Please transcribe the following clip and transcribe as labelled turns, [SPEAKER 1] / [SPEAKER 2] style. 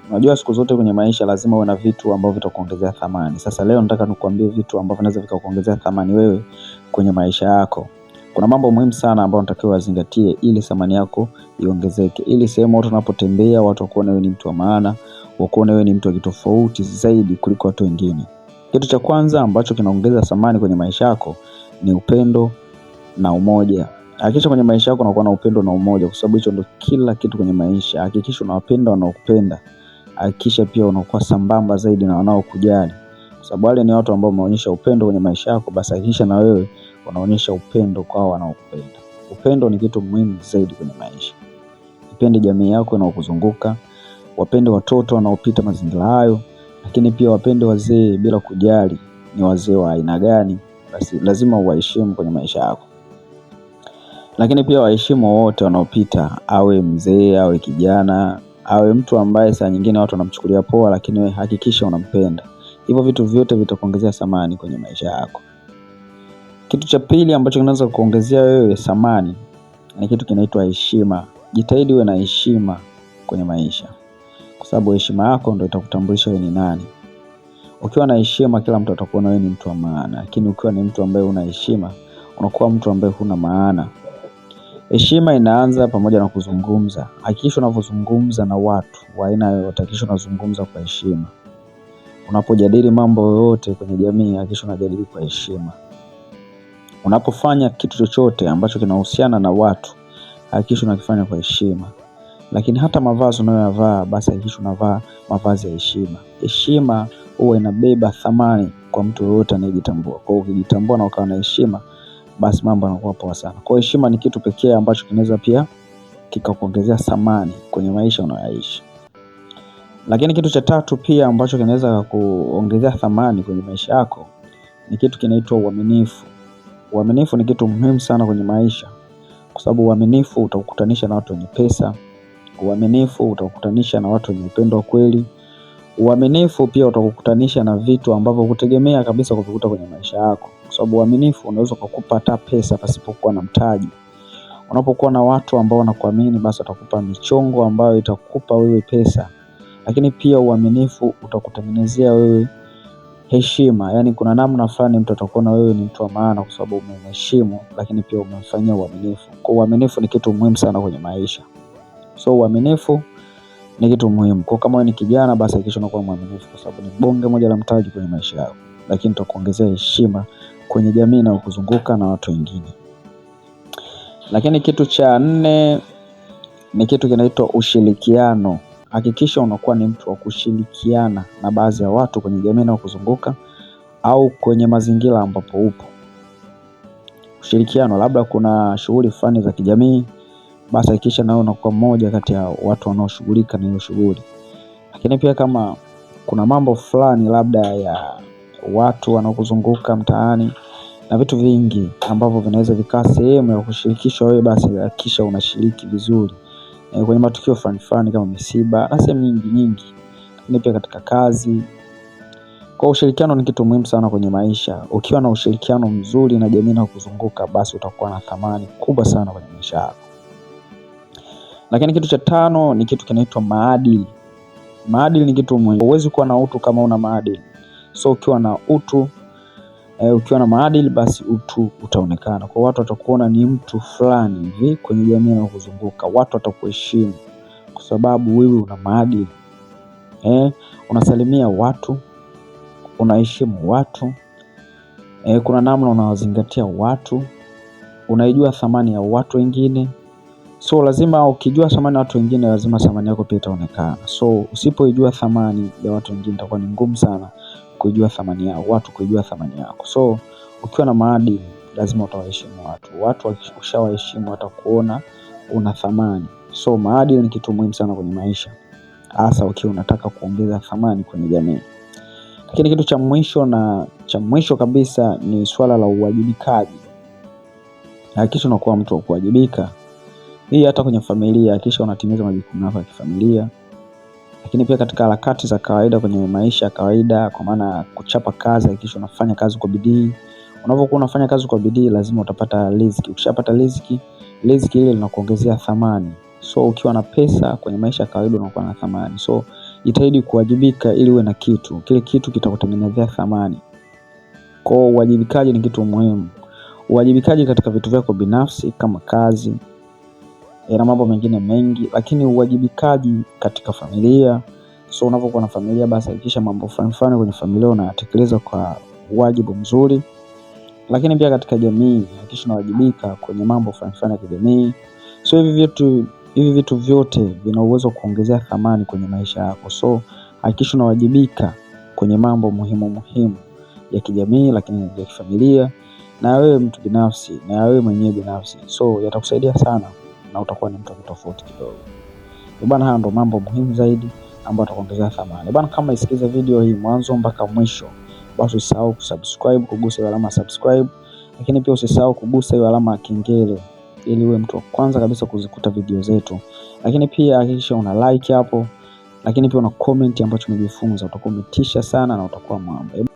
[SPEAKER 1] Unajua siku zote kwenye maisha lazima uwe na vitu ambavyo vitakuongezea thamani. Sasa leo nataka nikuambie vitu ambavyo vinaweza vikakuongezea thamani wewe kwenye maisha yako. Kuna mambo muhimu sana ambayo unatakiwa uzingatie ili thamani yako iongezeke. Ili sehemu watu wanapotembea watu wakuone wewe ni mtu wa maana, wakuone wewe ni mtu wa kitofauti zaidi kuliko watu wengine. Kitu cha kwanza ambacho kinaongeza thamani kwenye maisha yako ni upendo na umoja. Hakikisha kwenye maisha yako unakuwa na upendo na umoja, kwa sababu hicho ndio kila kitu kwenye maisha. Hakikisha unawapenda wanaokupenda. Hakikisha pia unakuwa sambamba zaidi na wanaokujali. Kwa sababu wale ni watu ambao wameonyesha upendo kwenye maisha yako, basi hakikisha na wewe unaonyesha upendo kwa wanaokupenda. Upendo ni kitu muhimu zaidi kwenye maisha. Upende jamii yako inayokuzunguka, wapende watoto wanaopita mazingira hayo, lakini pia wapende wazee bila kujali ni wazee wa aina gani, basi lazima uwaheshimu kwenye maisha yako. Lakini pia waheshimu wote wanaopita, awe mzee, awe kijana, awe mtu ambaye saa nyingine watu wanamchukulia poa, lakini wewe hakikisha unampenda. Hivyo vitu vyote vitakuongezea thamani kwenye maisha yako. Kitu cha pili ambacho kinaweza kuongezea wewe thamani ni kitu kinaitwa heshima. Jitahidi uwe na heshima kwenye maisha, kwa sababu heshima yako ndio itakutambulisha wewe ni nani. Ukiwa na heshima kila mtu atakuona wewe ni mtu wa maana, lakini ukiwa ni mtu ambaye huna heshima, unakuwa mtu ambaye huna maana. Heshima inaanza pamoja na kuzungumza. Hakikisha unavyozungumza na watu wa aina yoyote, hakikisha unazungumza kwa heshima. Unapojadili mambo yoyote kwenye jamii, hakikisha unajadili kwa heshima. Unapofanya kitu chochote ambacho kinahusiana na watu, hakikisha unakifanya kwa heshima. Lakini hata mavazi unayoyavaa, basi hakikisha unavaa mavazi ya heshima. Heshima huwa inabeba thamani kwa mtu yoyote anayejitambua. Kwa hiyo ukijitambua na ukawa na heshima, basi mambo yanakuwa poa sana. Kwa heshima ni kitu pekee ambacho kinaweza pia kikakuongezea thamani kwenye maisha unayoishi. Lakini kitu cha tatu pia ambacho kinaweza kuongezea thamani kwenye maisha yako ni kitu kinaitwa uaminifu. Uaminifu ni kitu muhimu sana kwenye maisha, kwa sababu uaminifu utakukutanisha na watu wenye pesa. Uaminifu utakukutanisha na watu wenye upendo wa kweli. Uaminifu pia utakukutanisha na vitu ambavyo hukutegemea kabisa kuvikuta kwenye maisha yako, kwa sababu uaminifu unaweza kukupa hata pesa pasipokuwa na mtaji. Unapokuwa na watu ambao wanakuamini, basi watakupa michongo ambayo itakupa wewe pesa. Lakini pia uaminifu utakutengenezea wewe heshima. Yaani kuna namna fulani mtu atakuona wewe ni mtu wa maana kwa sababu umemheshimu, lakini pia umemfanyia uaminifu. Kwa uaminifu ni kitu muhimu sana kwenye maisha. So uaminifu ni kitu muhimu. Kwa kama wewe ni kijana, basi hakikisha unakuwa mwaminifu, kwa sababu ni bonge moja la mtaji kwenye maisha yako. Lakini utakuongezea heshima kwenye jamii na kuzunguka na watu wengine. Lakini kitu cha 4 ni kitu kinaitwa ushirikiano. Hakikisha unakuwa ni mtu wa kushirikiana na baadhi ya watu kwenye jamii na kuzunguka au kwenye mazingira ambapo upo. Ushirikiano, labda kuna shughuli fulani za kijamii, basi hakikisha na wewe unakuwa mmoja kati ya watu wanaoshughulika na hiyo shughuli. Lakini pia kama kuna mambo fulani labda ya watu wanaokuzunguka mtaani na vitu vingi ambavyo vinaweza vikaa sehemu ya kushirikishwa wewe, basi hakikisha unashiriki vizuri kwenye matukio fulani kama misiba na sehemu nyingi. Lakini pia katika kazi. Kwa ushirikiano ni kitu muhimu sana kwenye maisha. Ukiwa na ushirikiano mzuri na jamii na kuzunguka, basi utakuwa na thamani kubwa sana kwenye maisha yako. Lakini kitu cha 5 ni kitu kinaitwa maadili. Maadili ni kitu muhimu. Huwezi kuwa na utu kama una maadili. So ukiwa na utu, ukiwa na maadili, basi utu utaonekana. Kwa watu watakuona ni mtu fulani hivi kwenye jamii na kuzunguka. Watu watakuheshimu kwa sababu wewe una maadili. Unasalimia watu, unaheshimu watu. Kuna namna unawazingatia watu, unaijua thamani ya watu wengine. So lazima ukijua thamani ya watu wengine, lazima thamani yako pia itaonekana. So usipoijua thamani ya watu wengine, itakuwa ni ngumu sana kujua thamani ya watu, kujua thamani yako. So ukiwa na maadili, lazima utawaheshimu watu. Watu ukishawaheshimu watakuona una thamani. So maadili ni kitu muhimu sana kwenye maisha, hasa ukiwa unataka kuongeza thamani kwenye jamii. Lakini kitu cha mwisho kabisa ni swala la uwajibikaji. Hakikisha unakuwa mtu wa kuwajibika. Hii hata kwenye familia, hakikisha unatimiza majukumu yako ya kifamilia. Lakini pia katika harakati za kawaida kwenye maisha ya kawaida, kwa maana kuchapa kazi, hakikisha unafanya kazi kwa bidii. Unapokuwa unafanya kazi kwa bidii, lazima utapata riziki. Ukishapata riziki ile linakuongezea thamani. So ukiwa na pesa kwenye maisha ya kawaida unakuwa na thamani. So jitahidi kuwajibika ili uwe na kitu. Kile kitu kitakutengenezea thamani. Kwa uwajibikaji ni kitu muhimu. Uwajibikaji katika vitu vyako binafsi kama kazi na mambo mengine mengi, lakini uwajibikaji katika familia. So unapokuwa na familia, basi hakikisha mambo fulani kwenye familia unayatekeleza kwa wajibu mzuri. Lakini pia katika jamii, hakikisha unawajibika kwenye mambo fulani ya kijamii. So hivi vitu vyote vina uwezo kuongezea thamani kwenye maisha yako. So hakikisha unawajibika kwenye mambo muhimu ya kijamii, lakini ya kifamilia, na wewe mtu binafsi, na wewe mwenyewe binafsi. So yatakusaidia sana na utakuwa ni mtu tofauti kidogo. Bwana, haya ndo mambo muhimu zaidi ambayo yatakuongezea thamani. Bwana, kama isikiza video hii mwanzo mpaka mwisho, basi usisahau kusubscribe, kugusa ile alama subscribe, lakini pia usisahau kugusa ile alama ya kengele ili uwe mtu wa kwanza kabisa kuzikuta video zetu. Lakini pia hakikisha una like hapo, lakini pia una comment ambacho umejifunza. Utakuwa umetisha sana na utakuwa mwamba.